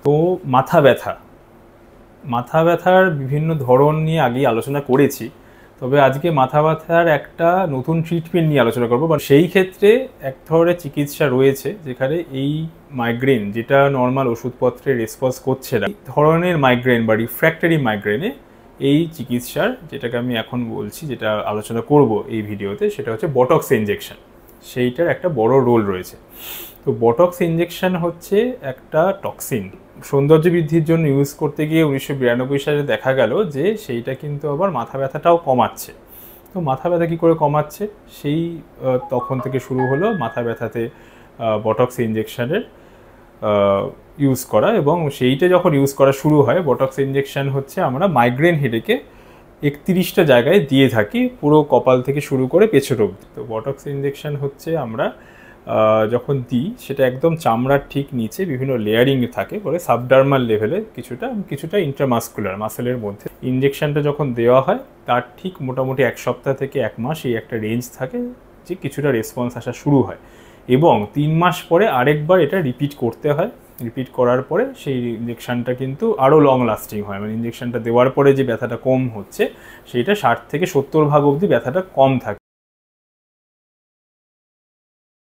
তো মাথা ব্যথার বিভিন্ন ধরন নিয়ে আগেই আলোচনা করেছি, তবে আজকে মাথা ব্যথার একটা নতুন ট্রিটমেন্ট নিয়ে আলোচনা করবো। বা সেই ক্ষেত্রে এক ধরনের চিকিৎসা রয়েছে যেখানে এই মাইগ্রেন, যেটা নর্মাল ওষুধপত্রে রেসপন্স করছে না, এই ধরনের মাইগ্রেন বা রিফ্র্যাক্টরি মাইগ্রেনে এই চিকিৎসার, যেটাকে আমি এখন বলছি, যেটা আলোচনা করব এই ভিডিওতে, সেটা হচ্ছে বটক্স ইনজেকশন। সেইটার একটা বড় রোল রয়েছে। তো বটক্স ইনজেকশন হচ্ছে একটা টক্সিন, সৌন্দর্য বৃদ্ধির জন্য ইউজ করতে গিয়ে 1992 সালে দেখা গেল যে সেইটা কিন্তু আবার মাথা ব্যথাটাও কমাচ্ছে। তো মাথা ব্যথা কী করে কমাচ্ছে, সেই তখন থেকে শুরু হলো মাথা ব্যথাতে বটক্স ইনজেকশনের ইউজ করা। এবং সেইটা যখন ইউজ করা শুরু হয়, বটক্স ইনজেকশন হচ্ছে আমরা মাইগ্রেন হেডেকে 31টা জায়গায় দিয়ে থাকি, পুরো কপাল থেকে শুরু করে পেছন অবধি। তো বটক্স ইনজেকশন হচ্ছে আমরা যখন দিই সেটা একদম চামড়ার ঠিক নিচে বিভিন্ন লেয়ারিং থাকে, বলে সাবডার্মাল লেভেলে কিছুটা ইন্ট্রামাসকুলার মাসেলের মধ্যে ইনজেকশনটা যখন দেওয়া হয়, তার ঠিক মোটামুটি 1 সপ্তাহ থেকে 1 মাস এই একটা রেঞ্জ থাকে যে কিছুটা রেসপন্স আসা শুরু হয়। এবং 3 মাস পরে আরেকবার এটা রিপিট করতে হয়। রিপিট করার পরে সেই ইনজেকশনটা কিন্তু আরও লং লাস্টিং হয়, মানে ইনজেকশনটা দেওয়ার পরে যে ব্যথাটা কম হচ্ছে সেইটা 60 থেকে 70 ভাগ অবধি ব্যথাটা কম থাকে।